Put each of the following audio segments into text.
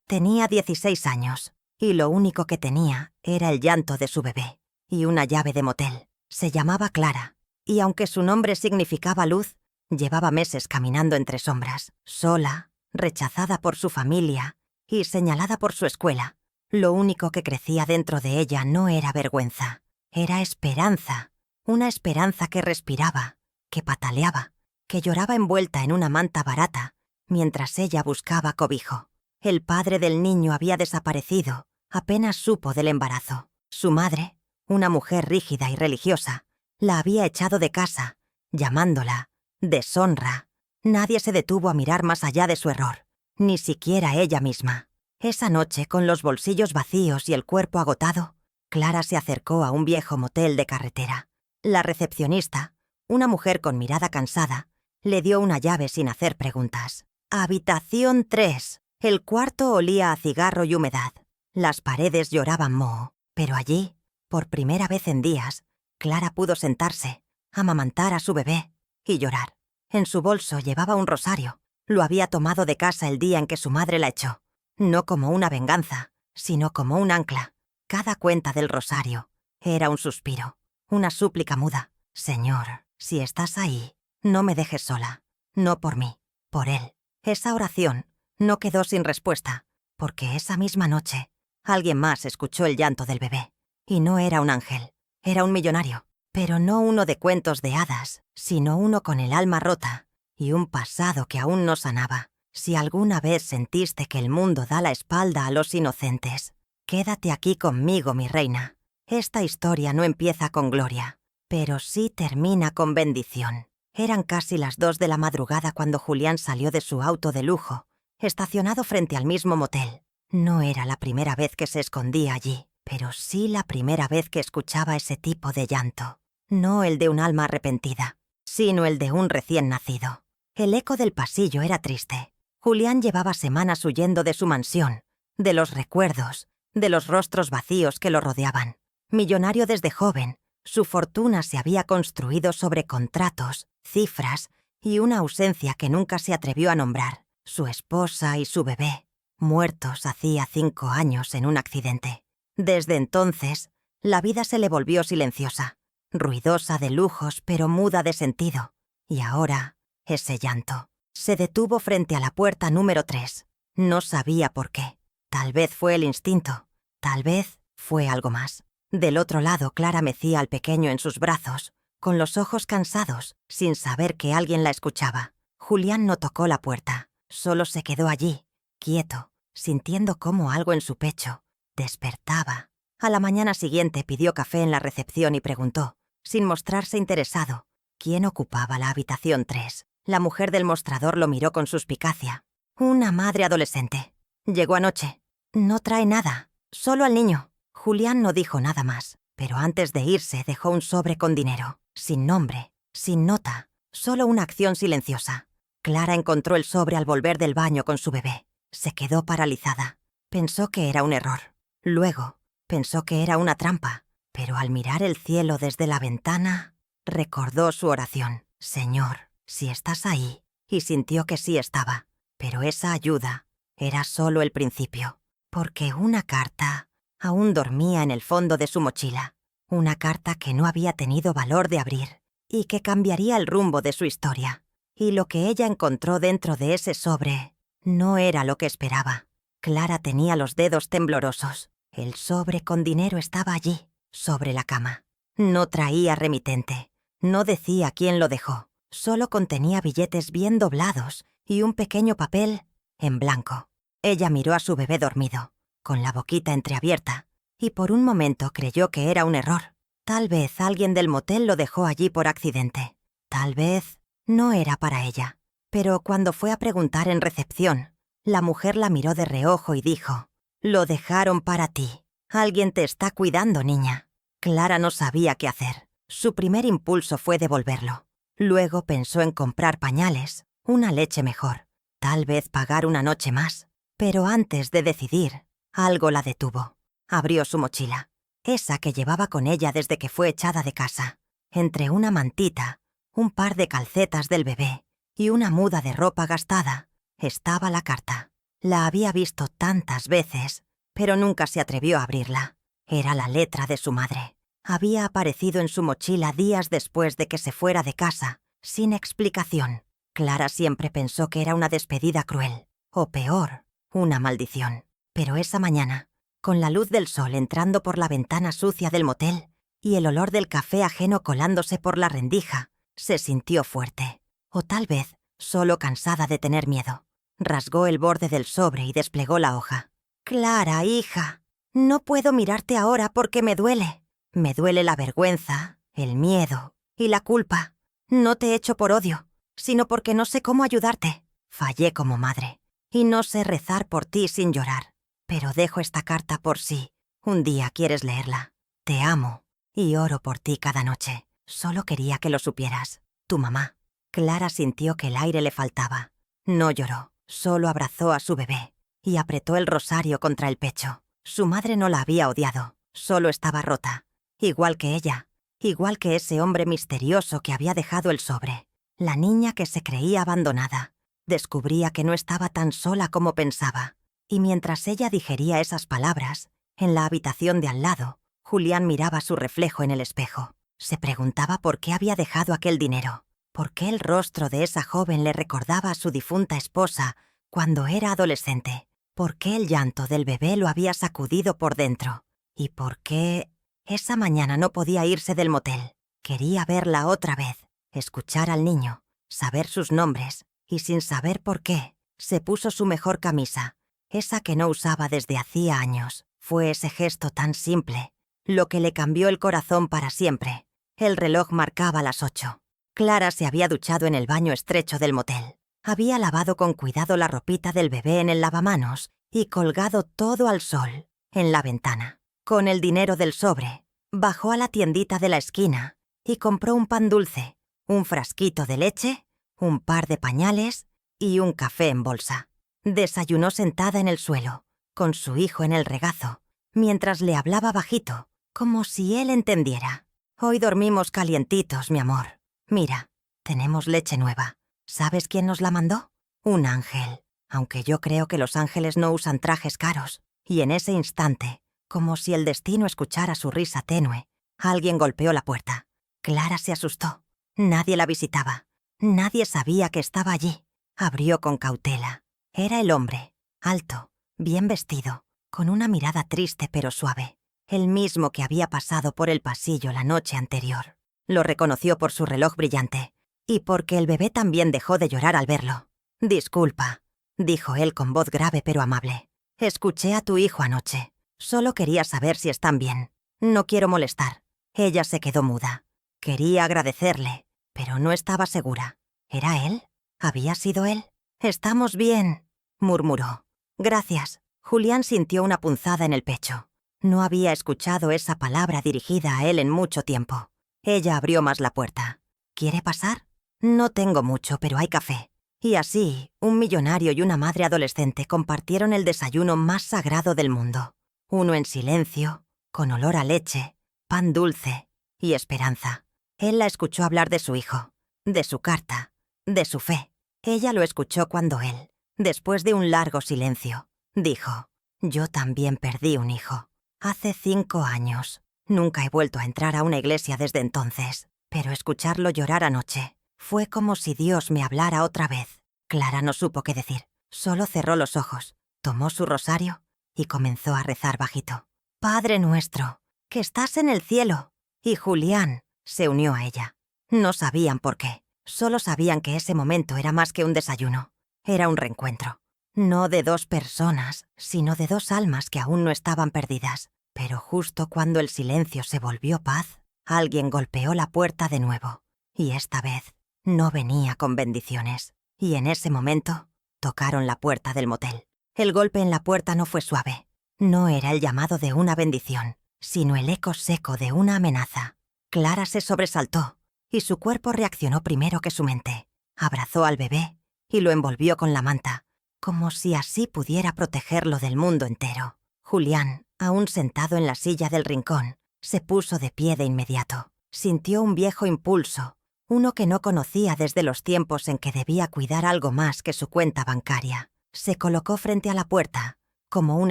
Tenía 16 años, y lo único que tenía era el llanto de su bebé y una llave de motel. Se llamaba Clara, y aunque su nombre significaba luz, llevaba meses caminando entre sombras, sola, rechazada por su familia y señalada por su escuela. Lo único que crecía dentro de ella no era vergüenza, era esperanza, una esperanza que respiraba, que pataleaba, que lloraba envuelta en una manta barata, mientras ella buscaba cobijo. El padre del niño había desaparecido, apenas supo del embarazo. Su madre, una mujer rígida y religiosa, la había echado de casa, llamándola deshonra. Nadie se detuvo a mirar más allá de su error, ni siquiera ella misma. Esa noche, con los bolsillos vacíos y el cuerpo agotado, Clara se acercó a un viejo motel de carretera. La recepcionista, una mujer con mirada cansada, le dio una llave sin hacer preguntas. Habitación 3. El cuarto olía a cigarro y humedad. Las paredes lloraban moho, pero allí, por primera vez en días, Clara pudo sentarse, amamantar a su bebé y llorar. En su bolso llevaba un rosario. Lo había tomado de casa el día en que su madre la echó. No como una venganza, sino como un ancla. Cada cuenta del rosario era un suspiro, una súplica muda. Señor, si estás ahí, no me dejes sola. No por mí, por él. Esa oración no quedó sin respuesta, porque esa misma noche alguien más escuchó el llanto del bebé. Y no era un ángel, era un millonario, pero no uno de cuentos de hadas, sino uno con el alma rota y un pasado que aún no sanaba. Si alguna vez sentiste que el mundo da la espalda a los inocentes, quédate aquí conmigo, mi reina. Esta historia no empieza con gloria, pero sí termina con bendición. Eran casi las 2 de la madrugada cuando Julián salió de su auto de lujo, estacionado frente al mismo motel. No era la primera vez que se escondía allí, pero sí la primera vez que escuchaba ese tipo de llanto. No el de un alma arrepentida, sino el de un recién nacido. El eco del pasillo era triste. Julián llevaba semanas huyendo de su mansión, de los recuerdos, de los rostros vacíos que lo rodeaban. Millonario desde joven, su fortuna se había construido sobre contratos, cifras y una ausencia que nunca se atrevió a nombrar. Su esposa y su bebé, muertos hacía 5 años en un accidente. Desde entonces, la vida se le volvió silenciosa, ruidosa de lujos pero muda de sentido. Y ahora, ese llanto se detuvo frente a la puerta número 3. No sabía por qué. Tal vez fue el instinto, tal vez fue algo más. Del otro lado, Clara mecía al pequeño en sus brazos, con los ojos cansados, sin saber que alguien la escuchaba. Julián no tocó la puerta, solo se quedó allí, quieto, sintiendo cómo algo en su pecho despertaba. A la mañana siguiente pidió café en la recepción y preguntó, sin mostrarse interesado, quién ocupaba la habitación 3. La mujer del mostrador lo miró con suspicacia. Una madre adolescente. Llegó anoche. No trae nada, solo al niño. Julián no dijo nada más, pero antes de irse dejó un sobre con dinero, sin nombre, sin nota, solo una acción silenciosa. Clara encontró el sobre al volver del baño con su bebé. Se quedó paralizada. Pensó que era un error. Luego, pensó que era una trampa, pero al mirar el cielo desde la ventana, recordó su oración. Señor, si estás ahí, y sintió que sí estaba, pero esa ayuda era solo el principio, porque una carta aún dormía en el fondo de su mochila, una carta que no había tenido valor de abrir y que cambiaría el rumbo de su historia. Y lo que ella encontró dentro de ese sobre no era lo que esperaba. Clara tenía los dedos temblorosos. El sobre con dinero estaba allí, sobre la cama. No traía remitente, no decía quién lo dejó. Solo contenía billetes bien doblados y un pequeño papel en blanco. Ella miró a su bebé dormido, con la boquita entreabierta, y por un momento creyó que era un error. Tal vez alguien del motel lo dejó allí por accidente. Tal vez no era para ella. Pero cuando fue a preguntar en recepción, la mujer la miró de reojo y dijo, «Lo dejaron para ti. Alguien te está cuidando, niña». Clara no sabía qué hacer. Su primer impulso fue devolverlo. Luego pensó en comprar pañales, una leche mejor, tal vez pagar una noche más. Pero antes de decidir, algo la detuvo. Abrió su mochila, esa que llevaba con ella desde que fue echada de casa. Entre una mantita, un par de calcetas del bebé y una muda de ropa gastada, estaba la carta. La había visto tantas veces, pero nunca se atrevió a abrirla. Era la letra de su madre. Había aparecido en su mochila días después de que se fuera de casa, sin explicación. Clara siempre pensó que era una despedida cruel, o peor, una maldición. Pero esa mañana, con la luz del sol entrando por la ventana sucia del motel y el olor del café ajeno colándose por la rendija, se sintió fuerte. O tal vez, solo cansada de tener miedo. Rasgó el borde del sobre y desplegó la hoja. «Clara, hija, no puedo mirarte ahora porque me duele. Me duele la vergüenza, el miedo y la culpa. No te echo por odio, sino porque no sé cómo ayudarte. Fallé como madre, y no sé rezar por ti sin llorar. Pero dejo esta carta por si un día quieres leerla. Te amo y oro por ti cada noche. Solo quería que lo supieras. Tu mamá». Clara sintió que el aire le faltaba. No lloró, solo abrazó a su bebé y apretó el rosario contra el pecho. Su madre no la había odiado, solo estaba rota. Igual que ella, igual que ese hombre misterioso que había dejado el sobre. La niña que se creía abandonada. Descubría que no estaba tan sola como pensaba. Y mientras ella digería esas palabras, en la habitación de al lado, Julián miraba su reflejo en el espejo. Se preguntaba por qué había dejado aquel dinero. ¿Por qué el rostro de esa joven le recordaba a su difunta esposa cuando era adolescente? ¿Por qué el llanto del bebé lo había sacudido por dentro? ¿Y por qué esa mañana no podía irse del motel? Quería verla otra vez, escuchar al niño, saber sus nombres, y sin saber por qué, se puso su mejor camisa, esa que no usaba desde hacía años. Fue ese gesto tan simple, lo que le cambió el corazón para siempre. El reloj marcaba las 8. Clara se había duchado en el baño estrecho del motel. Había lavado con cuidado la ropita del bebé en el lavamanos y colgado todo al sol, en la ventana. Con el dinero del sobre, bajó a la tiendita de la esquina y compró un pan dulce, un frasquito de leche, un par de pañales y un café en bolsa. Desayunó sentada en el suelo, con su hijo en el regazo, mientras le hablaba bajito, como si él entendiera. «Hoy dormimos calientitos, mi amor. Mira, tenemos leche nueva. ¿Sabes quién nos la mandó? Un ángel. Aunque yo creo que los ángeles no usan trajes caros». Y en ese instante, como si el destino escuchara su risa tenue, alguien golpeó la puerta. Clara se asustó. Nadie la visitaba. Nadie sabía que estaba allí. Abrió con cautela. Era el hombre, alto, bien vestido, con una mirada triste pero suave. El mismo que había pasado por el pasillo la noche anterior. Lo reconoció por su reloj brillante y porque el bebé también dejó de llorar al verlo. «Disculpa», dijo él con voz grave pero amable. «Escuché a tu hijo anoche. Solo quería saber si están bien. No quiero molestar». Ella se quedó muda. Quería agradecerle, pero no estaba segura. ¿Era él? ¿Había sido él? «Estamos bien», murmuró. «Gracias». Julián sintió una punzada en el pecho. No había escuchado esa palabra dirigida a él en mucho tiempo. Ella abrió más la puerta. «¿Quiere pasar? No tengo mucho, pero hay café». Y así, un millonario y una madre adolescente compartieron el desayuno más sagrado del mundo. Uno en silencio, con olor a leche, pan dulce y esperanza. Él la escuchó hablar de su hijo, de su carta, de su fe. Ella lo escuchó cuando él, después de un largo silencio, dijo: «Yo también perdí un hijo. Hace 5 años. Nunca he vuelto a entrar a una iglesia desde entonces, pero escucharlo llorar anoche fue como si Dios me hablara otra vez». Clara no supo qué decir. Solo cerró los ojos, tomó su rosario y comenzó a rezar bajito. «Padre nuestro, que estás en el cielo». Y Julián se unió a ella. No sabían por qué. Solo sabían que ese momento era más que un desayuno. Era un reencuentro. No de 2 personas, sino de 2 almas que aún no estaban perdidas. Pero justo cuando el silencio se volvió paz, alguien golpeó la puerta de nuevo. Y esta vez no venía con bendiciones. Y en ese momento tocaron la puerta del motel. El golpe en la puerta no fue suave. No era el llamado de una bendición, sino el eco seco de una amenaza. Clara se sobresaltó, y su cuerpo reaccionó primero que su mente. Abrazó al bebé y lo envolvió con la manta, como si así pudiera protegerlo del mundo entero. Julián, aún sentado en la silla del rincón, se puso de pie de inmediato. Sintió un viejo impulso, uno que no conocía desde los tiempos en que debía cuidar algo más que su cuenta bancaria. Se colocó frente a la puerta, como un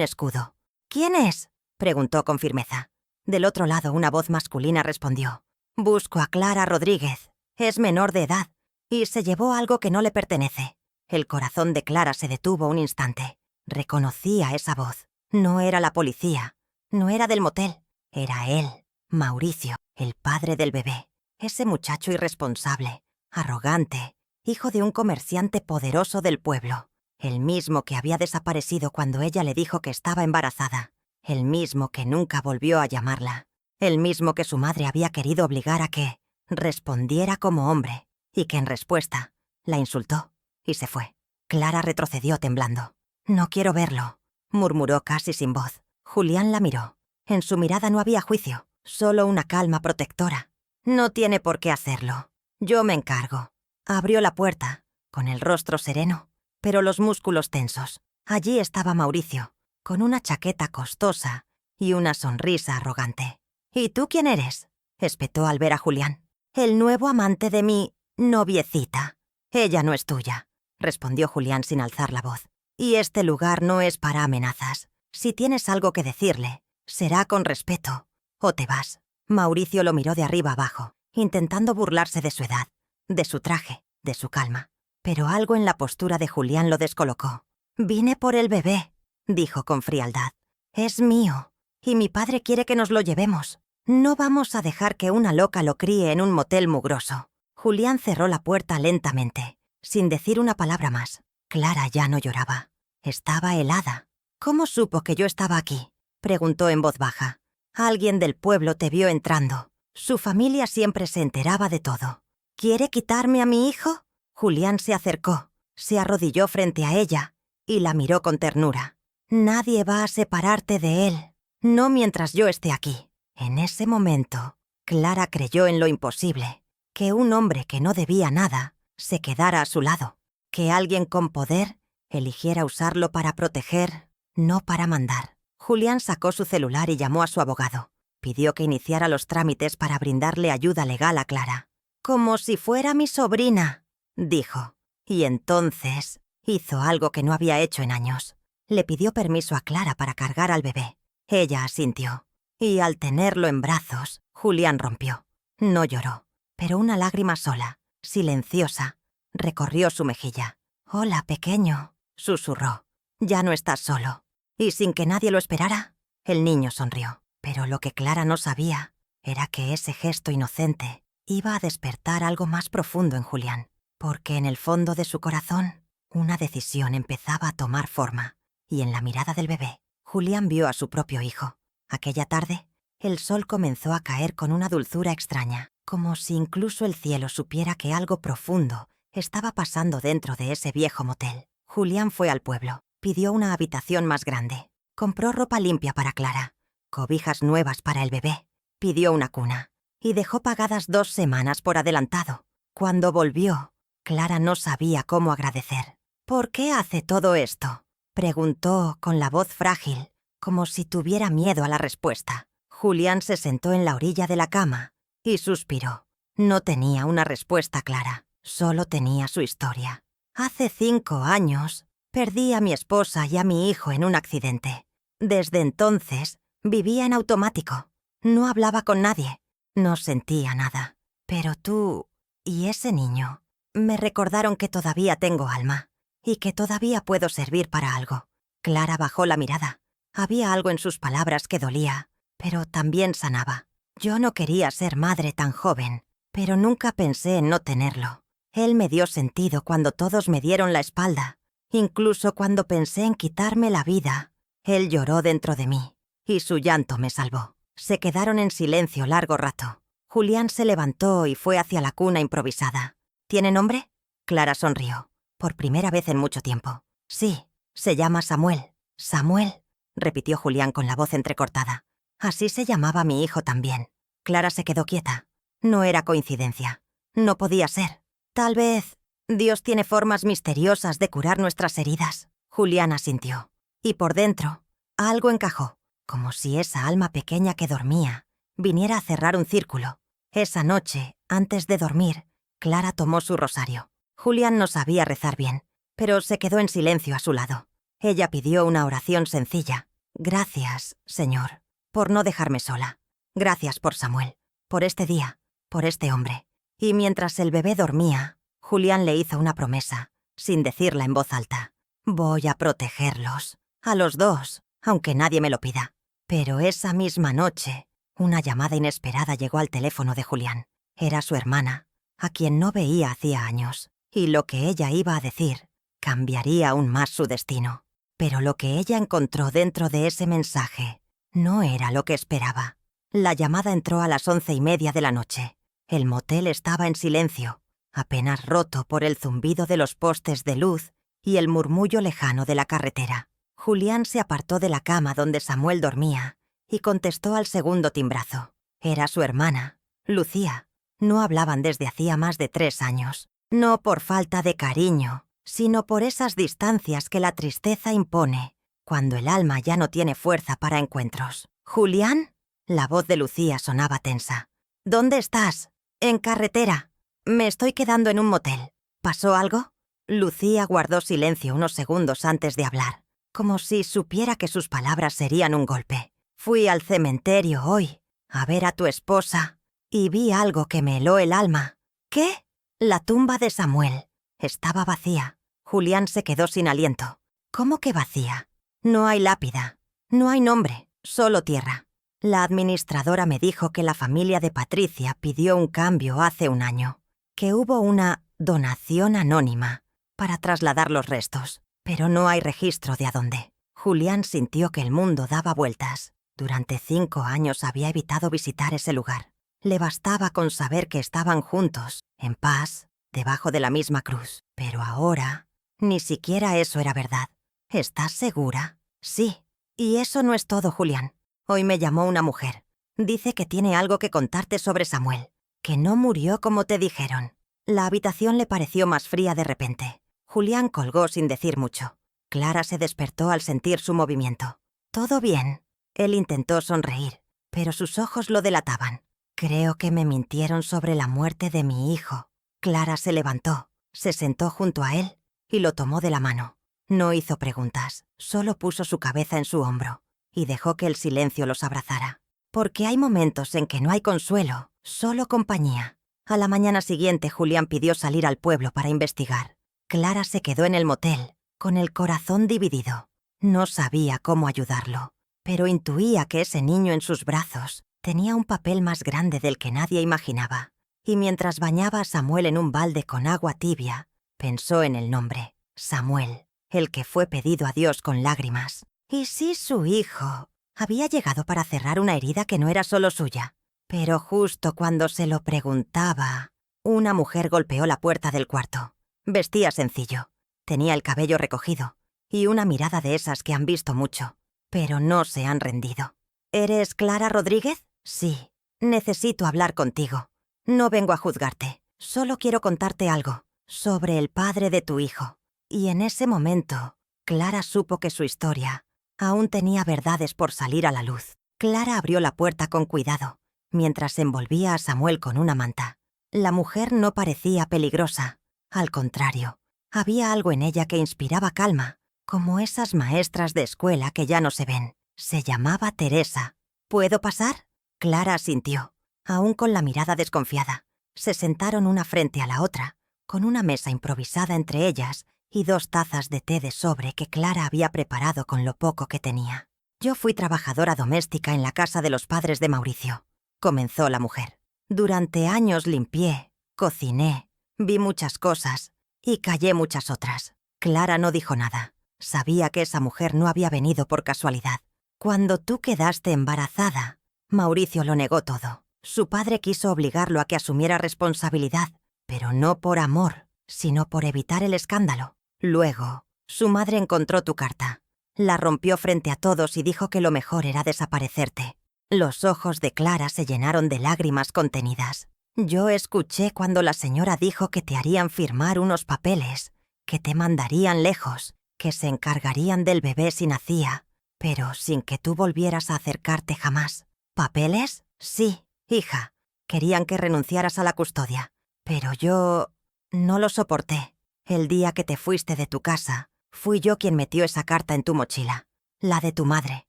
escudo. «¿Quién es?», preguntó con firmeza. Del otro lado una voz masculina respondió. «Busco a Clara Rodríguez. Es menor de edad y se llevó algo que no le pertenece». El corazón de Clara se detuvo un instante. Reconocía esa voz. No era la policía, no era del motel. Era él, Mauricio, el padre del bebé. Ese muchacho irresponsable, arrogante, hijo de un comerciante poderoso del pueblo. El mismo que había desaparecido cuando ella le dijo que estaba embarazada. El mismo que nunca volvió a llamarla. El mismo que su madre había querido obligar a que respondiera como hombre, y que en respuesta la insultó y se fue. Clara retrocedió temblando. «No quiero verlo», murmuró casi sin voz. Julián la miró. En su mirada no había juicio, solo una calma protectora. «No tiene por qué hacerlo. Yo me encargo». Abrió la puerta, con el rostro sereno, pero los músculos tensos. Allí estaba Mauricio, con una chaqueta costosa y una sonrisa arrogante. «¿Y tú quién eres?», espetó al ver a Julián. «El nuevo amante de mi noviecita». «Ella no es tuya», respondió Julián sin alzar la voz. «Y este lugar no es para amenazas. Si tienes algo que decirle, será con respeto, o te vas». Mauricio lo miró de arriba abajo, intentando burlarse de su edad, de su traje, de su calma. Pero algo en la postura de Julián lo descolocó. «Vine por el bebé», dijo con frialdad. «Es mío, y mi padre quiere que nos lo llevemos. No vamos a dejar que una loca lo críe en un motel mugroso». Julián cerró la puerta lentamente, sin decir una palabra más. Clara ya no lloraba. Estaba helada. «¿Cómo supo que yo estaba aquí?», preguntó en voz baja. «Alguien del pueblo te vio entrando. Su familia siempre se enteraba de todo». «¿Quiere quitarme a mi hijo?». Julián se acercó, se arrodilló frente a ella y la miró con ternura. «Nadie va a separarte de él, no mientras yo esté aquí». En ese momento, Clara creyó en lo imposible, que un hombre que no debía nada se quedara a su lado, que alguien con poder eligiera usarlo para proteger, no para mandar. Julián sacó su celular y llamó a su abogado. Pidió que iniciara los trámites para brindarle ayuda legal a Clara. «Como si fuera mi sobrina», dijo. Y entonces hizo algo que no había hecho en años. Le pidió permiso a Clara para cargar al bebé. Ella asintió. Y al tenerlo en brazos, Julián rompió. No lloró, pero una lágrima sola, silenciosa, recorrió su mejilla. «Hola, pequeño», susurró. «Ya no estás solo». Y sin que nadie lo esperara, el niño sonrió. Pero lo que Clara no sabía era que ese gesto inocente iba a despertar algo más profundo en Julián, porque en el fondo de su corazón una decisión empezaba a tomar forma, y en la mirada del bebé, Julián vio a su propio hijo. Aquella tarde, el sol comenzó a caer con una dulzura extraña, como si incluso el cielo supiera que algo profundo estaba pasando dentro de ese viejo motel. Julián fue al pueblo, pidió una habitación más grande, compró ropa limpia para Clara, cobijas nuevas para el bebé, pidió una cuna y dejó pagadas 2 semanas por adelantado. Cuando volvió, Clara no sabía cómo agradecer. «¿Por qué hace todo esto?», preguntó con la voz frágil, como si tuviera miedo a la respuesta. Julián se sentó en la orilla de la cama y suspiró. No tenía una respuesta clara, solo tenía su historia. «Hace 5 años perdí a mi esposa y a mi hijo en un accidente. Desde entonces vivía en automático. No hablaba con nadie, no sentía nada. Pero tú y ese niño me recordaron que todavía tengo alma y que todavía puedo servir para algo». Clara bajó la mirada. Había algo en sus palabras que dolía, pero también sanaba. «Yo no quería ser madre tan joven, pero nunca pensé en no tenerlo. Él me dio sentido cuando todos me dieron la espalda. Incluso cuando pensé en quitarme la vida, él lloró dentro de mí, y su llanto me salvó». Se quedaron en silencio largo rato. Julián se levantó y fue hacia la cuna improvisada. «¿Tiene nombre?». Clara sonrió, por primera vez en mucho tiempo. «Sí, se llama Samuel». «Samuel», repitió Julián con la voz entrecortada. «Así se llamaba mi hijo también». Clara se quedó quieta. No era coincidencia. No podía ser. Tal vez Dios tiene formas misteriosas de curar nuestras heridas. Julián asintió. Y por dentro, algo encajó, como si esa alma pequeña que dormía viniera a cerrar un círculo. Esa noche, antes de dormir, Clara tomó su rosario. Julián no sabía rezar bien, pero se quedó en silencio a su lado. Ella pidió una oración sencilla. Gracias, Señor, por no dejarme sola. Gracias por Samuel, por este día, por este hombre. Y mientras el bebé dormía, Julián le hizo una promesa, sin decirla en voz alta. Voy a protegerlos, a los dos, aunque nadie me lo pida. Pero esa misma noche, una llamada inesperada llegó al teléfono de Julián. Era su hermana, a quien no veía hacía años, y lo que ella iba a decir cambiaría aún más su destino. Pero lo que ella encontró dentro de ese mensaje no era lo que esperaba. La llamada entró a las 11:30 de la noche. El motel estaba en silencio, apenas roto por el zumbido de los postes de luz y el murmullo lejano de la carretera. Julián se apartó de la cama donde Samuel dormía y contestó al segundo timbrazo. Era su hermana, Lucía. No hablaban desde hacía más de 3 años. No por falta de cariño, sino por esas distancias que la tristeza impone cuando el alma ya no tiene fuerza para encuentros. ¿Julián? La voz de Lucía sonaba tensa. ¿Dónde estás? En carretera. Me estoy quedando en un motel. ¿Pasó algo? Lucía guardó silencio unos segundos antes de hablar, como si supiera que sus palabras serían un golpe. Fui al cementerio hoy a ver a tu esposa y vi algo que me heló el alma. ¿Qué? La tumba de Samuel. Estaba vacía. Julián se quedó sin aliento. ¿Cómo que vacía? No hay lápida. No hay nombre. Solo tierra. La administradora me dijo que la familia de Patricia pidió un cambio hace un año. Que hubo una donación anónima para trasladar los restos. Pero no hay registro de a dónde. Julián sintió que el mundo daba vueltas. Durante 5 años había evitado visitar ese lugar. Le bastaba con saber que estaban juntos, en paz, debajo de la misma cruz. Pero ahora, ni siquiera eso era verdad. ¿Estás segura? Sí. Y eso no es todo, Julián. Hoy me llamó una mujer. Dice que tiene algo que contarte sobre Samuel. Que no murió como te dijeron. La habitación le pareció más fría de repente. Julián colgó sin decir mucho. Clara se despertó al sentir su movimiento. ¿Todo bien? Él intentó sonreír, pero sus ojos lo delataban. Creo que me mintieron sobre la muerte de mi hijo. Clara se levantó, se sentó junto a él y lo tomó de la mano. No hizo preguntas, solo puso su cabeza en su hombro y dejó que el silencio los abrazara. Porque hay momentos en que no hay consuelo, solo compañía. A la mañana siguiente, Julián pidió salir al pueblo para investigar. Clara se quedó en el motel, con el corazón dividido. No sabía cómo ayudarlo, pero intuía que ese niño en sus brazos tenía un papel más grande del que nadie imaginaba. Y mientras bañaba a Samuel en un balde con agua tibia, pensó en el nombre, Samuel, el que fue pedido a Dios con lágrimas. ¿Y si su hijo había llegado para cerrar una herida que no era solo suya? Pero justo cuando se lo preguntaba, una mujer golpeó la puerta del cuarto. Vestía sencillo, tenía el cabello recogido y una mirada de esas que han visto mucho, pero no se han rendido. ¿Eres Clara Rodríguez? Sí. Necesito hablar contigo. No vengo a juzgarte. Solo quiero contarte algo sobre el padre de tu hijo. Y en ese momento, Clara supo que su historia aún tenía verdades por salir a la luz. Clara abrió la puerta con cuidado, mientras envolvía a Samuel con una manta. La mujer no parecía peligrosa. Al contrario, había algo en ella que inspiraba calma, como esas maestras de escuela que ya no se ven. Se llamaba Teresa. ¿Puedo pasar? Clara asintió, aún con la mirada desconfiada. Se sentaron una frente a la otra, con una mesa improvisada entre ellas y 2 tazas de té de sobre que Clara había preparado con lo poco que tenía. Yo fui trabajadora doméstica en la casa de los padres de Mauricio, comenzó la mujer. Durante años limpié, cociné, vi muchas cosas y callé muchas otras. Clara no dijo nada. Sabía que esa mujer no había venido por casualidad. Cuando tú quedaste embarazada, Mauricio lo negó todo. Su padre quiso obligarlo a que asumiera responsabilidad, pero no por amor, sino por evitar el escándalo. Luego, su madre encontró tu carta. La rompió frente a todos y dijo que lo mejor era desaparecerte. Los ojos de Clara se llenaron de lágrimas contenidas. Yo escuché cuando la señora dijo que te harían firmar unos papeles, que te mandarían lejos, que se encargarían del bebé si nacía, pero sin que tú volvieras a acercarte jamás. ¿Papeles? Sí, hija. Querían que renunciaras a la custodia, pero yo no lo soporté. El día que te fuiste de tu casa, fui yo quien metió esa carta en tu mochila, la de tu madre.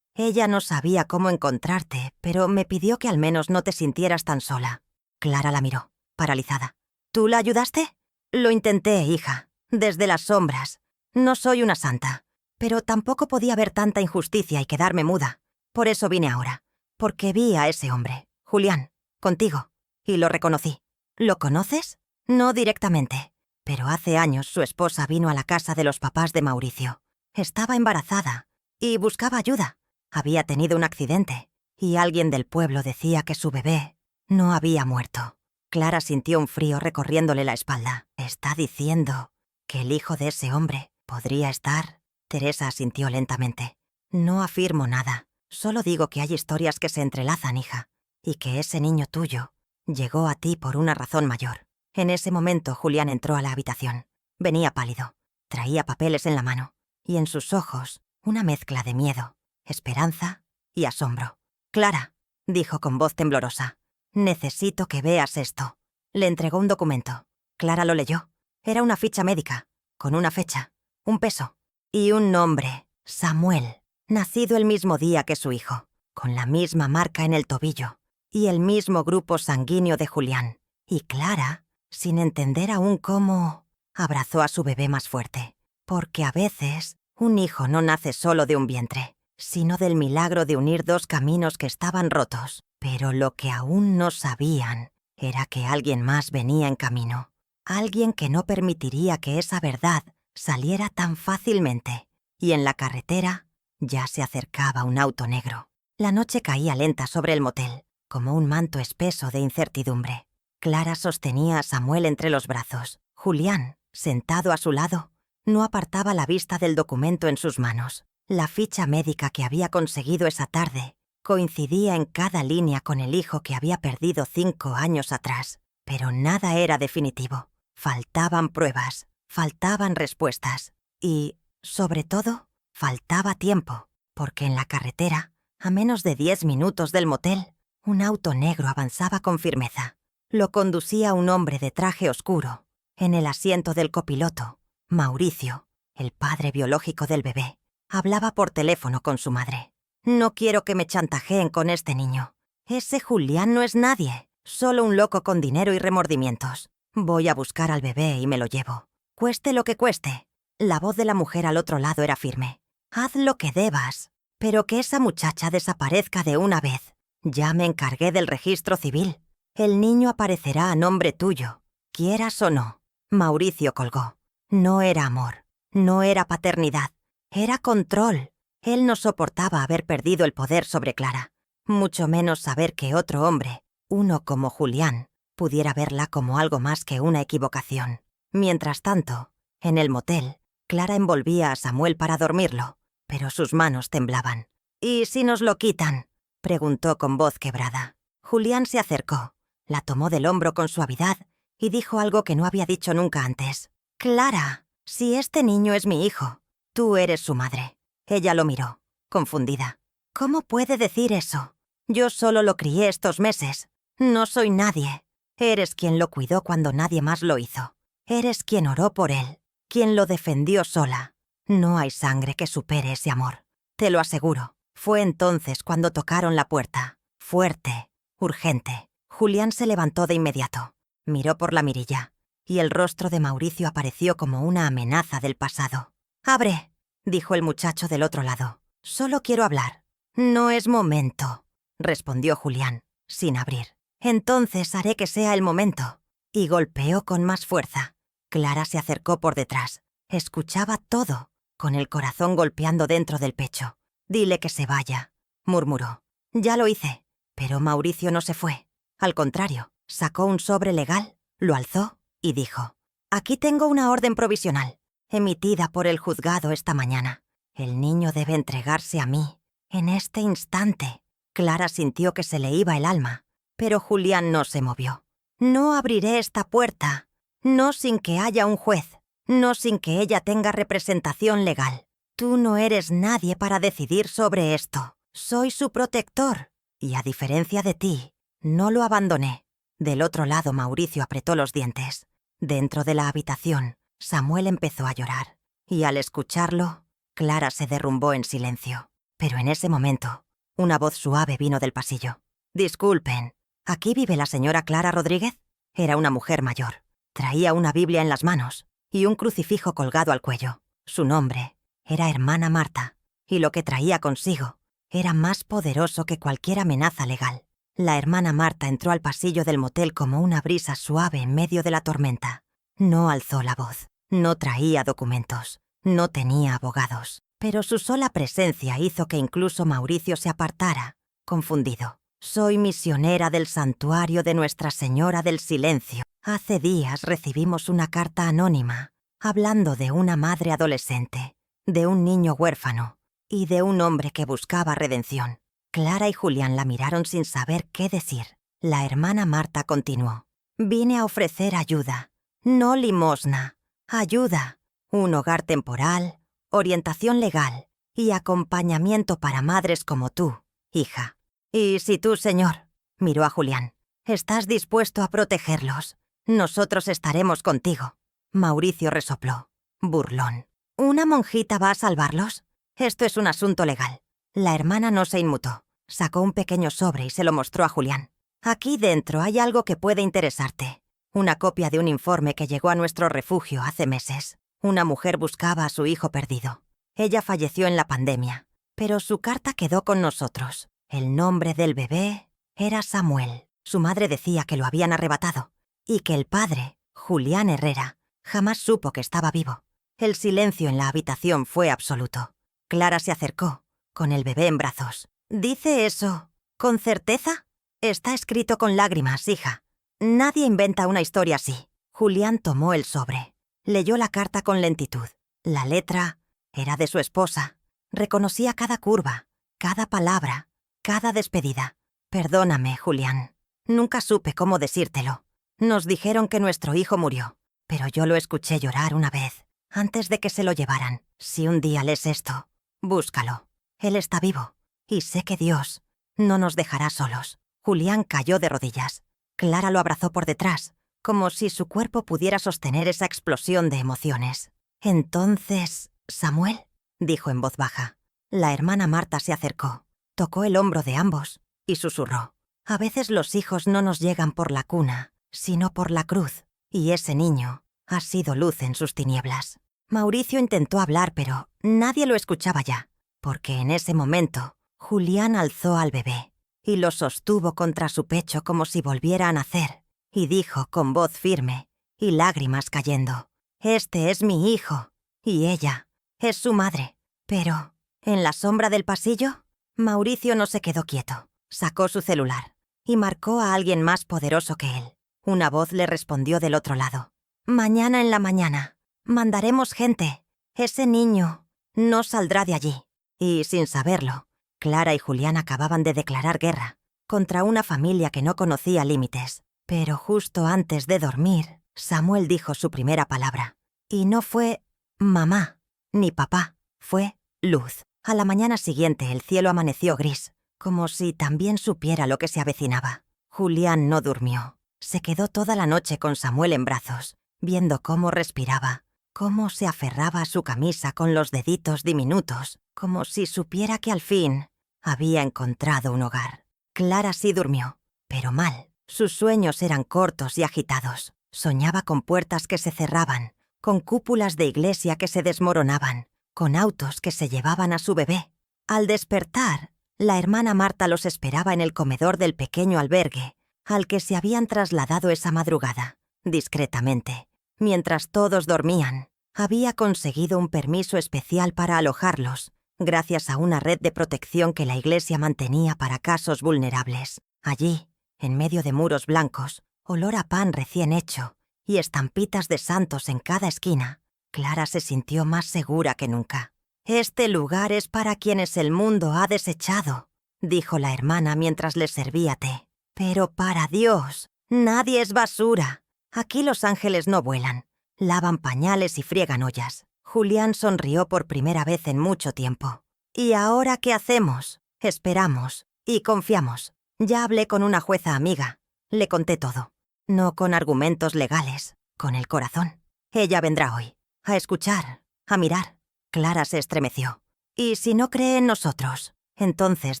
Ella no sabía cómo encontrarte, pero me pidió que al menos no te sintieras tan sola. Clara la miró, paralizada. ¿Tú la ayudaste? Lo intenté, hija, desde las sombras. No soy una santa, pero tampoco podía ver tanta injusticia y quedarme muda. Por eso vine ahora, porque vi a ese hombre, Julián, contigo, y lo reconocí. ¿Lo conoces? No directamente, pero hace años su esposa vino a la casa de los papás de Mauricio. Estaba embarazada y buscaba ayuda. Había tenido un accidente y alguien del pueblo decía que su bebé no había muerto. Clara sintió un frío recorriéndole la espalda. ¿Está diciendo que el hijo de ese hombre podría estar? Teresa asintió lentamente. No afirmo nada. Solo digo que hay historias que se entrelazan, hija, y que ese niño tuyo llegó a ti por una razón mayor. En ese momento Julián entró a la habitación. Venía pálido. Traía papeles en la mano, y en sus ojos una mezcla de miedo, esperanza y asombro. «Clara», dijo con voz temblorosa, «necesito que veas esto». Le entregó un documento. Clara lo leyó. Era una ficha médica, con una fecha, un peso y un nombre, Samuel, nacido el mismo día que su hijo, con la misma marca en el tobillo y el mismo grupo sanguíneo de Julián. Y Clara, sin entender aún cómo, abrazó a su bebé más fuerte, porque a veces un hijo no nace solo de un vientre, sino del milagro de unir dos caminos que estaban rotos. Pero lo que aún no sabían era que alguien más venía en camino, alguien que no permitiría que esa verdad saliera tan fácilmente. Y en la carretera ya se acercaba un auto negro. La noche caía lenta sobre el motel, como un manto espeso de incertidumbre. Clara sostenía a Samuel entre los brazos. Julián, sentado a su lado, no apartaba la vista del documento en sus manos. La ficha médica que había conseguido esa tarde coincidía en cada línea con el hijo que había perdido 5 años atrás. Pero nada era definitivo. Faltaban pruebas, faltaban respuestas y, sobre todo, faltaba tiempo, porque en la carretera, a menos de 10 minutos del motel, un auto negro avanzaba con firmeza. Lo conducía un hombre de traje oscuro. En el asiento del copiloto, Mauricio, el padre biológico del bebé, hablaba por teléfono con su madre. «No quiero que me chantajeen con este niño. Ese Julián no es nadie, solo un loco con dinero y remordimientos. Voy a buscar al bebé y me lo llevo. Cueste lo que cueste». La voz de la mujer al otro lado era firme. «Haz lo que debas, pero que esa muchacha desaparezca de una vez. Ya me encargué del registro civil. El niño aparecerá a nombre tuyo, quieras o no». Mauricio colgó. No era amor, no era paternidad, era control. Él no soportaba haber perdido el poder sobre Clara, mucho menos saber que otro hombre, uno como Julián, pudiera verla como algo más que una equivocación. Mientras tanto, en el motel, Clara envolvía a Samuel para dormirlo, pero sus manos temblaban. «¿Y si nos lo quitan?», preguntó con voz quebrada. Julián se acercó, la tomó del hombro con suavidad y dijo algo que no había dicho nunca antes. «Clara, si este niño es mi hijo, tú eres su madre». Ella lo miró, confundida. «¿Cómo puede decir eso? Yo solo lo crié estos meses. No soy nadie. Eres quien lo cuidó cuando nadie más lo hizo. Eres quien oró por él, quien lo defendió sola. No hay sangre que supere ese amor. Te lo aseguro». Fue entonces cuando tocaron la puerta. Fuerte, urgente. Julián se levantó de inmediato. Miró por la mirilla, y el rostro de Mauricio apareció como una amenaza del pasado. «Abre», dijo el muchacho del otro lado. «Solo quiero hablar». «No es momento», respondió Julián, sin abrir. «Entonces haré que sea el momento». Y golpeó con más fuerza. Clara se acercó por detrás. Escuchaba todo, con el corazón golpeando dentro del pecho. «Dile que se vaya», murmuró. «Ya lo hice». Pero Mauricio no se fue. Al contrario, sacó un sobre legal, lo alzó y dijo: «Aquí tengo una orden provisional, emitida por el juzgado esta mañana. El niño debe entregarse a mí, en este instante». Clara sintió que se le iba el alma, pero Julián no se movió. «No abriré esta puerta, no sin que haya un juez, no sin que ella tenga representación legal. Tú no eres nadie para decidir sobre esto. Soy su protector, y a diferencia de ti, no lo abandoné». Del otro lado Mauricio apretó los dientes. Dentro de la habitación Samuel empezó a llorar, y al escucharlo, Clara se derrumbó en silencio. Pero en ese momento, una voz suave vino del pasillo. «Disculpen, ¿aquí vive la señora Clara Rodríguez?» Era una mujer mayor. Traía una Biblia en las manos y un crucifijo colgado al cuello. Su nombre era Hermana Marta, y lo que traía consigo era más poderoso que cualquier amenaza legal. La hermana Marta entró al pasillo del motel como una brisa suave en medio de la tormenta. No alzó la voz, no traía documentos, no tenía abogados, pero su sola presencia hizo que incluso Mauricio se apartara, confundido. «Soy misionera del santuario de Nuestra Señora del Silencio. Hace días recibimos una carta anónima hablando de una madre adolescente, de un niño huérfano y de un hombre que buscaba redención». Clara y Julián la miraron sin saber qué decir. La hermana Marta continuó. «Vine a ofrecer ayuda, no limosna, ayuda, un hogar temporal, orientación legal y acompañamiento para madres como tú, hija. Y si tú, señor», miró a Julián, «estás dispuesto a protegerlos, nosotros estaremos contigo». Mauricio resopló. Burlón. «¿Una monjita va a salvarlos? Esto es un asunto legal». La hermana no se inmutó. Sacó un pequeño sobre y se lo mostró a Julián. «Aquí dentro hay algo que puede interesarte. Una copia de un informe que llegó a nuestro refugio hace meses. Una mujer buscaba a su hijo perdido. Ella falleció en la pandemia, pero su carta quedó con nosotros. El nombre del bebé era Samuel. Su madre decía que lo habían arrebatado y que el padre, Julián Herrera, jamás supo que estaba vivo». El silencio en la habitación fue absoluto. Clara se acercó, con el bebé en brazos. «¿Dice eso con certeza?» «Está escrito con lágrimas, hija. Nadie inventa una historia así». Julián tomó el sobre. Leyó la carta con lentitud. La letra era de su esposa. Reconocía cada curva, cada palabra, cada despedida. «Perdóname, Julián. Nunca supe cómo decírtelo. Nos dijeron que nuestro hijo murió, pero yo lo escuché llorar una vez, antes de que se lo llevaran. Si un día lees esto, búscalo. Él está vivo, y sé que Dios no nos dejará solos». Julián cayó de rodillas. Clara lo abrazó por detrás, como si su cuerpo pudiera sostener esa explosión de emociones. «Entonces, Samuel», dijo en voz baja. La hermana Marta se acercó, tocó el hombro de ambos y susurró. «A veces los hijos no nos llegan por la cuna, sino por la cruz, y ese niño ha sido luz en sus tinieblas». Mauricio intentó hablar, pero nadie lo escuchaba ya, porque en ese momento Julián alzó al bebé y lo sostuvo contra su pecho como si volviera a nacer, y dijo con voz firme y lágrimas cayendo: «Este es mi hijo, y ella es su madre». Pero, en la sombra del pasillo, Mauricio no se quedó quieto. Sacó su celular y marcó a alguien más poderoso que él. Una voz le respondió del otro lado. «Mañana en la mañana mandaremos gente. Ese niño no saldrá de allí». Y, sin saberlo, Clara y Julián acababan de declarar guerra contra una familia que no conocía límites. Pero justo antes de dormir, Samuel dijo su primera palabra. Y no fue mamá ni papá, fue luz. A la mañana siguiente el cielo amaneció gris, como si también supiera lo que se avecinaba. Julián no durmió. Se quedó toda la noche con Samuel en brazos, viendo cómo respiraba, cómo se aferraba a su camisa con los deditos diminutos, como si supiera que al fin había encontrado un hogar. Clara sí durmió, pero mal. Sus sueños eran cortos y agitados. Soñaba con puertas que se cerraban, con cúpulas de iglesia que se desmoronaban, con autos que se llevaban a su bebé. Al despertar, la hermana Marta los esperaba en el comedor del pequeño albergue al que se habían trasladado esa madrugada, discretamente. Mientras todos dormían, había conseguido un permiso especial para alojarlos, gracias a una red de protección que la iglesia mantenía para casos vulnerables. Allí, en medio de muros blancos, olor a pan recién hecho y estampitas de santos en cada esquina, Clara se sintió más segura que nunca. «Este lugar es para quienes el mundo ha desechado», dijo la hermana mientras les servía té. «Pero para Dios, nadie es basura. Aquí los ángeles no vuelan, lavan pañales y friegan ollas». Julián sonrió por primera vez en mucho tiempo. «¿Y ahora qué hacemos? Esperamos y confiamos. Ya hablé con una jueza amiga. Le conté todo. No con argumentos legales, con el corazón. Ella vendrá hoy. A escuchar, a mirar. Clara se estremeció. ¿Y si no cree en nosotros? Entonces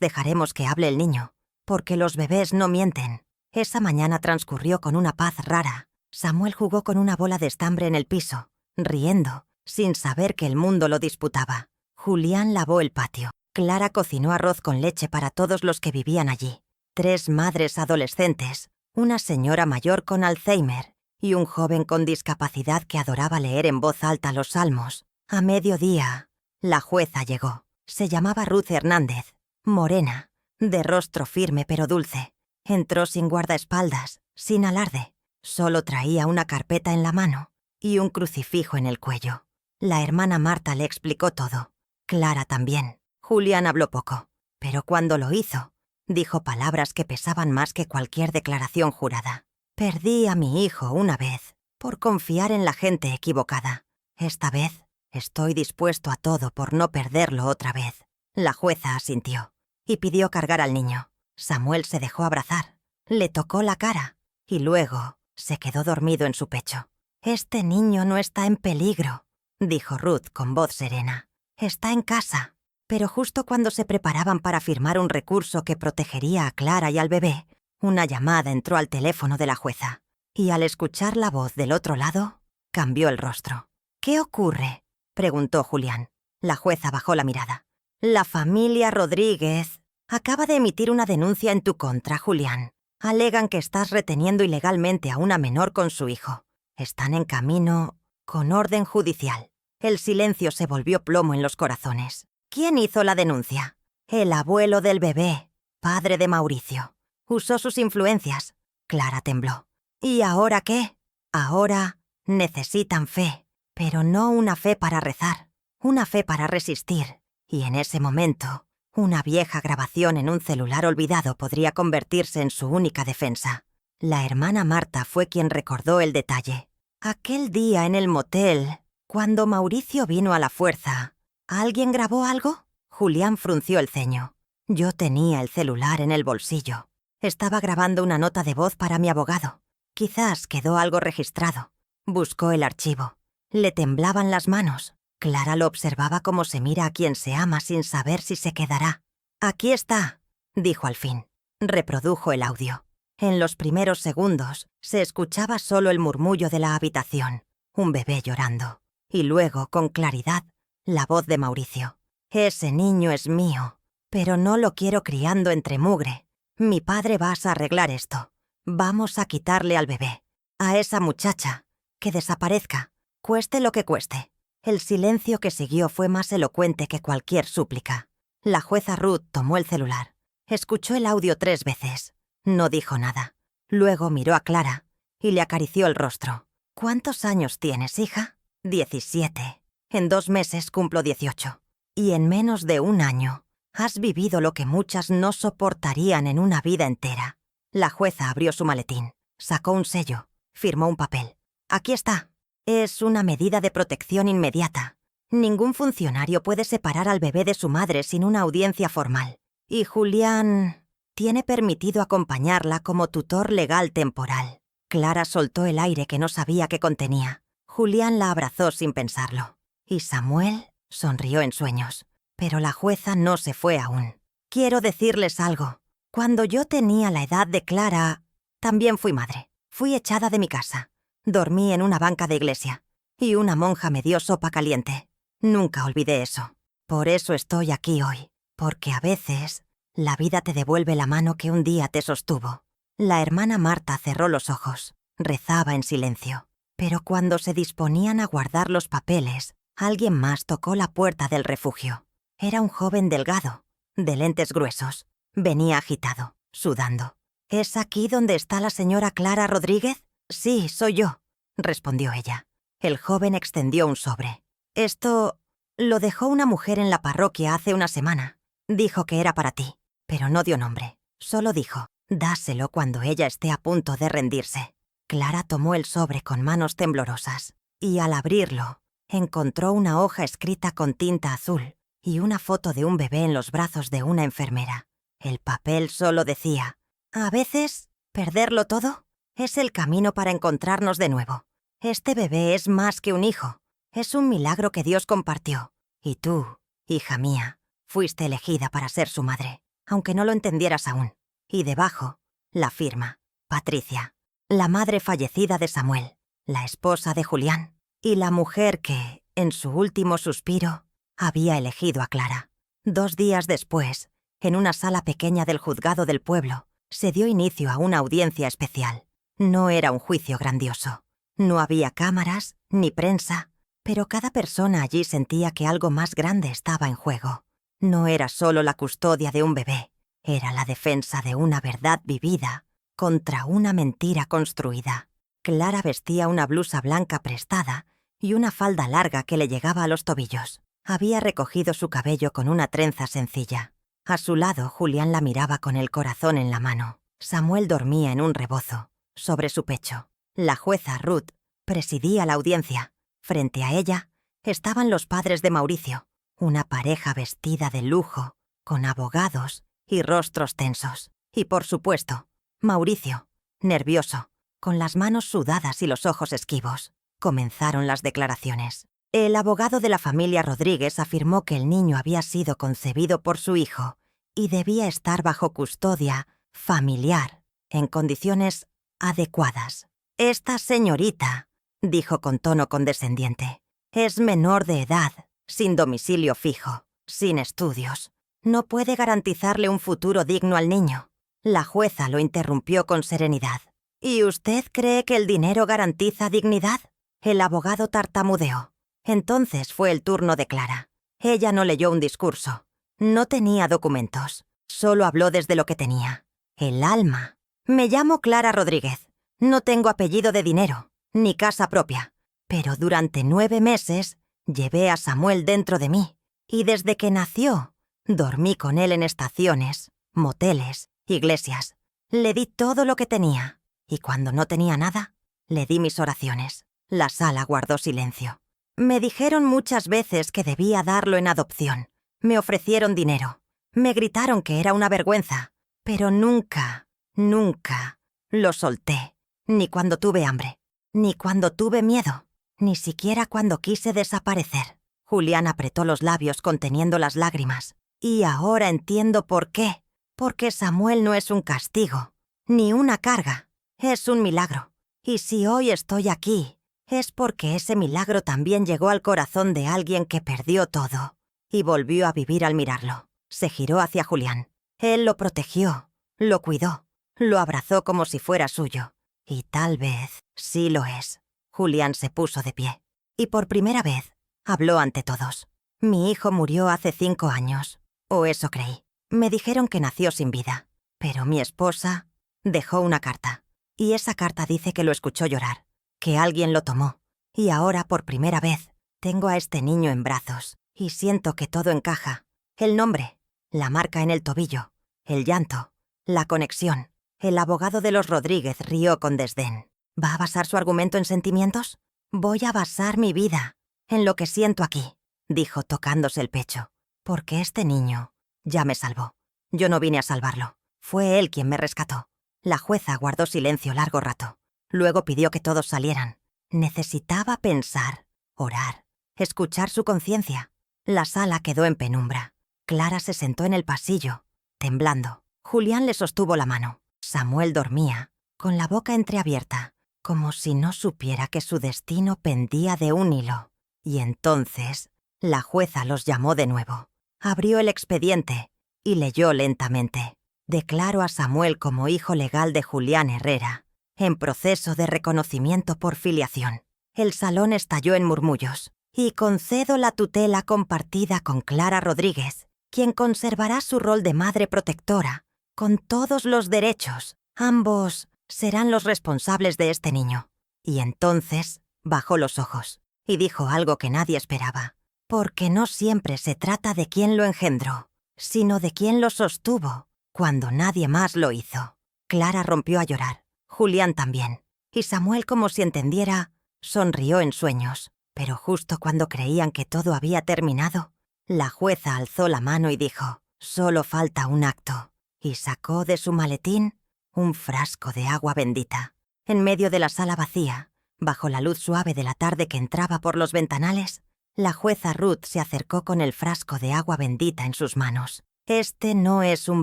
dejaremos que hable el niño, porque los bebés no mienten. Esa mañana transcurrió con una paz rara. Samuel jugó con una bola de estambre en el piso, riendo, sin saber que el mundo lo disputaba. Julián lavó el patio. Clara cocinó arroz con leche para todos los que vivían allí. 3 madres adolescentes, una señora mayor con Alzheimer y un joven con discapacidad que adoraba leer en voz alta los salmos. A mediodía, la jueza llegó. Se llamaba Ruth Hernández, morena, de rostro firme pero dulce. Entró sin guardaespaldas, sin alarde. Solo traía una carpeta en la mano y un crucifijo en el cuello. La hermana Marta le explicó todo. Clara también. Julián habló poco, pero cuando lo hizo, dijo palabras que pesaban más que cualquier declaración jurada. Perdí a mi hijo una vez por confiar en la gente equivocada. Esta vez estoy dispuesto a todo por no perderlo otra vez. La jueza asintió y pidió cargar al niño. Samuel se dejó abrazar, le tocó la cara y luego se quedó dormido en su pecho. «Este niño no está en peligro», dijo Ruth con voz serena. «Está en casa». Pero justo cuando se preparaban para firmar un recurso que protegería a Clara y al bebé, una llamada entró al teléfono de la jueza, y al escuchar la voz del otro lado, cambió el rostro. «¿Qué ocurre?», preguntó Julián. La jueza bajó la mirada. «La familia Rodríguez acaba de emitir una denuncia en tu contra, Julián. Alegan que estás reteniendo ilegalmente a una menor con su hijo. Están en camino con orden judicial». El silencio se volvió plomo en los corazones. ¿Quién hizo la denuncia? El abuelo del bebé, padre de Mauricio. Usó sus influencias. Clara tembló. ¿Y ahora qué? Ahora necesitan fe, pero no una fe para rezar, una fe para resistir. Y en ese momento, una vieja grabación en un celular olvidado podría convertirse en su única defensa. La hermana Marta fue quien recordó el detalle. Aquel día en el motel, cuando Mauricio vino a la fuerza, ¿alguien grabó algo? Julián frunció el ceño. Yo tenía el celular en el bolsillo. Estaba grabando una nota de voz para mi abogado. Quizás quedó algo registrado. Buscó el archivo. Le temblaban las manos. Clara lo observaba como se mira a quien se ama sin saber si se quedará. «Aquí está», dijo al fin. Reprodujo el audio. En los primeros segundos se escuchaba solo el murmullo de la habitación, un bebé llorando. Y luego, con claridad, la voz de Mauricio. «Ese niño es mío, pero no lo quiero criando entre mugre. Mi padre va a arreglar esto. Vamos a quitarle al bebé. A esa muchacha. Que desaparezca, cueste lo que cueste». El silencio que siguió fue más elocuente que cualquier súplica. La jueza Ruth tomó el celular. Escuchó el audio 3 veces. No dijo nada. Luego miró a Clara y le acarició el rostro. «¿Cuántos años tienes, hija?» «17. En 2 meses cumplo 18. Y en menos de 1 año has vivido lo que muchas no soportarían en una vida entera». La jueza abrió su maletín, sacó un sello, firmó un papel. «Aquí está. Es una medida de protección inmediata. Ningún funcionario puede separar al bebé de su madre sin una audiencia formal. Y Julián tiene permitido acompañarla como tutor legal temporal». Clara soltó el aire que no sabía que contenía. Julián la abrazó sin pensarlo. Y Samuel sonrió en sueños. Pero la jueza no se fue aún. «Quiero decirles algo. Cuando yo tenía la edad de Clara, también fui madre. Fui echada de mi casa. Dormí en una banca de iglesia. Y una monja me dio sopa caliente. Nunca olvidé eso. Por eso estoy aquí hoy. Porque a veces la vida te devuelve la mano que un día te sostuvo». La hermana Marta cerró los ojos. Rezaba en silencio. Pero cuando se disponían a guardar los papeles, alguien más tocó la puerta del refugio. Era un joven delgado, de lentes gruesos. Venía agitado, sudando. «¿Es aquí donde está la señora Clara Rodríguez?» «Sí, soy yo», respondió ella. El joven extendió un sobre. «Esto lo dejó una mujer en la parroquia hace una semana. Dijo que era para ti, pero no dio nombre. Solo dijo, dáselo cuando ella esté a punto de rendirse». Clara tomó el sobre con manos temblorosas y al abrirlo encontró una hoja escrita con tinta azul y una foto de un bebé en los brazos de una enfermera. El papel solo decía: «A veces, perderlo todo es el camino para encontrarnos de nuevo. Este bebé es más que un hijo. Es un milagro que Dios compartió. Y tú, hija mía, fuiste elegida para ser su madre, aunque no lo entendieras aún. Y debajo, la firma, Patricia, la madre fallecida de Samuel, la esposa de Julián, y la mujer que, en su último suspiro, había elegido a Clara. 2 días después, en una sala pequeña del juzgado del pueblo, se dio inicio a una audiencia especial. No era un juicio grandioso. No había cámaras ni prensa, pero cada persona allí sentía que algo más grande estaba en juego. No era solo la custodia de un bebé, era la defensa de una verdad vivida contra una mentira construida. Clara vestía una blusa blanca prestada y una falda larga que le llegaba a los tobillos. Había recogido su cabello con una trenza sencilla. A su lado, Julián la miraba con el corazón en la mano. Samuel dormía en un rebozo, sobre su pecho. La jueza Ruth presidía la audiencia. Frente a ella estaban los padres de Mauricio, una pareja vestida de lujo, con abogados y rostros tensos. Y por supuesto, Mauricio, nervioso, con las manos sudadas y los ojos esquivos. Comenzaron las declaraciones. El abogado de la familia Rodríguez afirmó que el niño había sido concebido por su hijo y debía estar bajo custodia familiar, en condiciones adecuadas. Esta señorita, dijo con tono condescendiente, es menor de edad, sin domicilio fijo, sin estudios. No puede garantizarle un futuro digno al niño. La jueza lo interrumpió con serenidad. ¿Y usted cree que el dinero garantiza dignidad? El abogado tartamudeó. Entonces fue el turno de Clara. Ella no leyó un discurso. No tenía documentos. Solo habló desde lo que tenía. El alma. Me llamo Clara Rodríguez. No tengo apellido de dinero, ni casa propia. Pero durante 9 meses llevé a Samuel dentro de mí. Y desde que nació, dormí con él en estaciones, moteles, iglesias. Le di todo lo que tenía. Y cuando no tenía nada, le di mis oraciones. La sala guardó silencio. Me dijeron muchas veces que debía darlo en adopción. Me ofrecieron dinero. Me gritaron que era una vergüenza. Pero nunca, nunca lo solté. Ni cuando tuve hambre. Ni cuando tuve miedo. Ni siquiera cuando quise desaparecer. Julián apretó los labios conteniendo las lágrimas. Y ahora entiendo por qué. Porque Samuel no es un castigo. Ni una carga. Es un milagro. Y si hoy estoy aquí, es porque ese milagro también llegó al corazón de alguien que perdió todo y volvió a vivir al mirarlo. Se giró hacia Julián. Él lo protegió, lo cuidó, lo abrazó como si fuera suyo. Y tal vez sí lo es. Julián se puso de pie. Y por primera vez habló ante todos. Mi hijo murió hace 5 años. O eso creí. Me dijeron que nació sin vida. Pero mi esposa dejó una carta. Y esa carta dice que lo escuchó llorar, que alguien lo tomó. Y ahora, por primera vez, tengo a este niño en brazos. Y siento que todo encaja. El nombre, la marca en el tobillo, el llanto, la conexión. El abogado de los Rodríguez rió con desdén. ¿Va a basar su argumento en sentimientos? Voy a basar mi vida en lo que siento aquí, dijo tocándose el pecho. Porque este niño ya me salvó. Yo no vine a salvarlo. Fue él quien me rescató. La jueza guardó silencio largo rato. Luego pidió que todos salieran. Necesitaba pensar, orar, escuchar su conciencia. La sala quedó en penumbra. Clara se sentó en el pasillo, temblando. Julián le sostuvo la mano. Samuel dormía, con la boca entreabierta, como si no supiera que su destino pendía de un hilo. Y entonces, la jueza los llamó de nuevo. Abrió el expediente y leyó lentamente. Declaro a Samuel como hijo legal de Julián Herrera, en proceso de reconocimiento por filiación. El salón estalló en murmullos. Y concedo la tutela compartida con Clara Rodríguez, quien conservará su rol de madre protectora, con todos los derechos. Ambos serán los responsables de este niño. Y entonces bajó los ojos y dijo algo que nadie esperaba. Porque no siempre se trata de quién lo engendró, sino de quién lo sostuvo cuando nadie más lo hizo. Clara rompió a llorar, Julián también, y Samuel, como si entendiera, sonrió en sueños. Pero justo cuando creían que todo había terminado, la jueza alzó la mano y dijo: «Solo falta un acto», y sacó de su maletín un frasco de agua bendita. En medio de la sala vacía, Bajo la luz suave de la tarde que entraba por los ventanales, la jueza Ruth se acercó con el frasco de agua bendita en sus manos. «Este no es un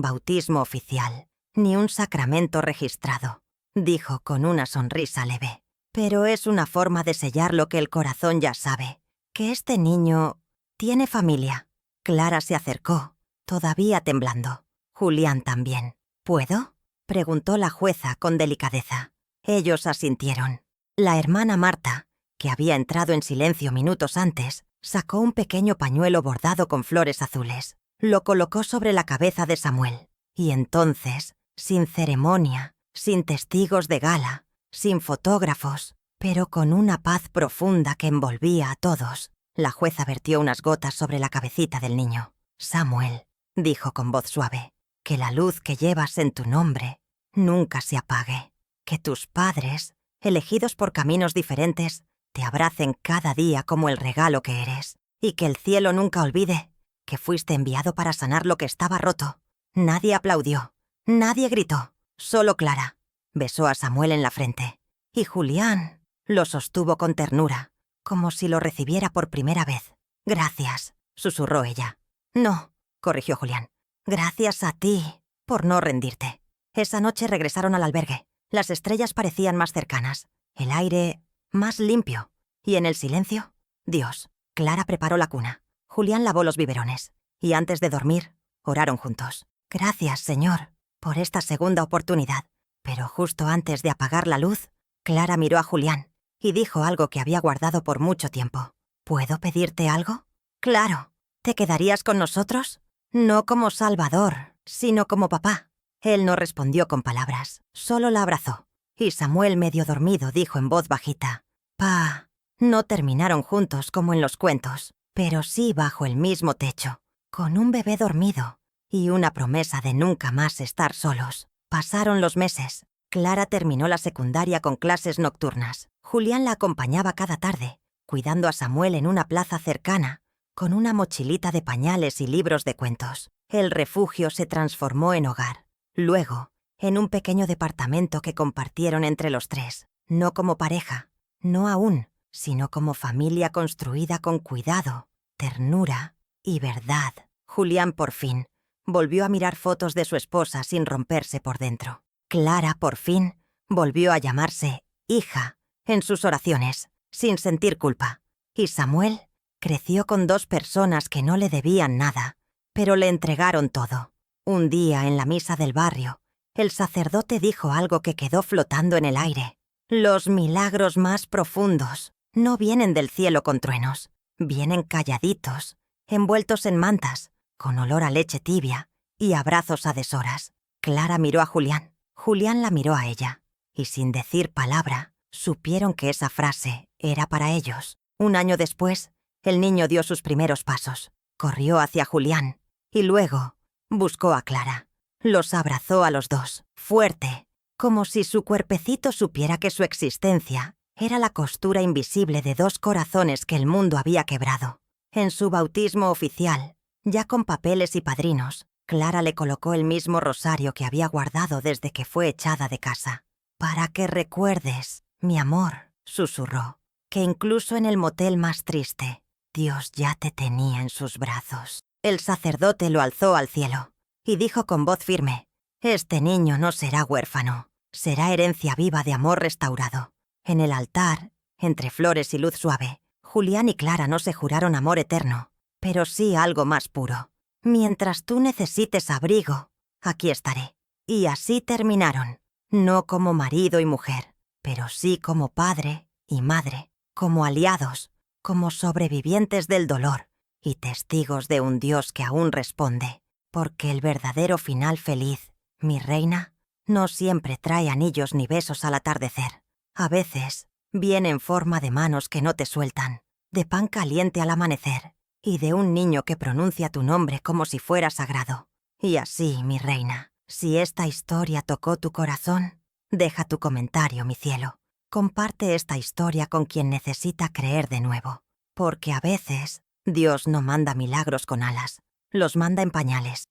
bautismo oficial, ni un sacramento registrado», dijo con una sonrisa leve. «Pero es una forma de sellar lo que el corazón ya sabe, que este niño tiene familia». Clara se acercó, todavía temblando. Julián también. «¿Puedo?», preguntó la jueza con delicadeza. Ellos asintieron. La hermana Marta, que había entrado en silencio minutos antes, sacó un pequeño pañuelo bordado con flores azules. Lo colocó sobre la cabeza de Samuel. Y entonces, sin ceremonia, sin testigos de gala, sin fotógrafos, pero con una paz profunda que envolvía a todos, la jueza vertió unas gotas sobre la cabecita del niño. «Samuel», dijo con voz suave, «que la luz que llevas en tu nombre nunca se apague. Que tus padres, elegidos por caminos diferentes, te abracen cada día como el regalo que eres. Y que el cielo nunca olvide que fuiste enviado para sanar lo que estaba roto». Nadie aplaudió, nadie gritó, solo Clara. Besó a Samuel en la frente. Y Julián lo sostuvo con ternura, como si lo recibiera por primera vez. «Gracias», susurró ella. «No», corrigió Julián. «Gracias a ti por no rendirte». Esa noche regresaron al albergue. Las estrellas parecían más cercanas, el aire más limpio. Y en el silencio, Dios. Clara preparó la cuna. Julián lavó los biberones. Y antes de dormir, oraron juntos. «Gracias, Señor, por esta segunda oportunidad». Pero justo antes de apagar la luz, Clara miró a Julián y dijo algo que había guardado por mucho tiempo. «¿Puedo pedirte algo?» «Claro. ¿Te quedarías con nosotros? No como Salvador, sino como papá». Él no respondió con palabras, solo la abrazó. Y Samuel, medio dormido, dijo en voz bajita: «Pa». No terminaron juntos como en los cuentos, pero sí bajo el mismo techo, con un bebé dormido y una promesa de nunca más estar solos. Pasaron los meses. Clara terminó la secundaria con clases nocturnas. Julián la acompañaba cada tarde, cuidando a Samuel en una plaza cercana, con una mochilita de pañales y libros de cuentos. El refugio se transformó en hogar. Luego, en un pequeño departamento que compartieron entre los tres, no como pareja, no aún, sino como familia construida con cuidado, ternura y verdad. Julián por fin volvió a mirar fotos de su esposa sin romperse por dentro. Clara por fin volvió a llamarse hija en sus oraciones, sin sentir culpa. Y Samuel creció con dos personas que no le debían nada, pero le entregaron todo. Un día en la misa del barrio, el sacerdote dijo algo que quedó flotando en el aire. «Los milagros más profundos no vienen del cielo con truenos, vienen calladitos, envueltos en mantas, con olor a leche tibia y abrazos a deshoras». Clara miró a Julián, Julián la miró a ella, y sin decir palabra, supieron que esa frase era para ellos. Un año después, el niño dio sus primeros pasos, corrió hacia Julián, y luego buscó a Clara. Los abrazó a los dos, fuerte, como si su cuerpecito supiera que su existencia era la costura invisible de dos corazones que el mundo había quebrado. En su bautismo oficial, ya con papeles y padrinos, Clara le colocó el mismo rosario que había guardado desde que fue echada de casa. «Para que recuerdes, mi amor», susurró, «que incluso en el motel más triste, Dios ya te tenía en sus brazos». El sacerdote lo alzó al cielo y dijo con voz firme: «Este niño no será huérfano, será herencia viva de amor restaurado». En el altar, entre flores y luz suave, Julián y Clara no se juraron amor eterno, pero sí algo más puro. «Mientras tú necesites abrigo, aquí estaré». Y así terminaron, no como marido y mujer, pero sí como padre y madre, como aliados, como sobrevivientes del dolor y testigos de un Dios que aún responde, porque el verdadero final feliz, mi reina, no siempre trae anillos ni besos al atardecer. A veces viene en forma de manos que no te sueltan, de pan caliente al amanecer y de un niño que pronuncia tu nombre como si fuera sagrado. Y así, mi reina, si esta historia tocó tu corazón, deja tu comentario, mi cielo. Comparte esta historia con quien necesita creer de nuevo, porque a veces Dios no manda milagros con alas, los manda en pañales.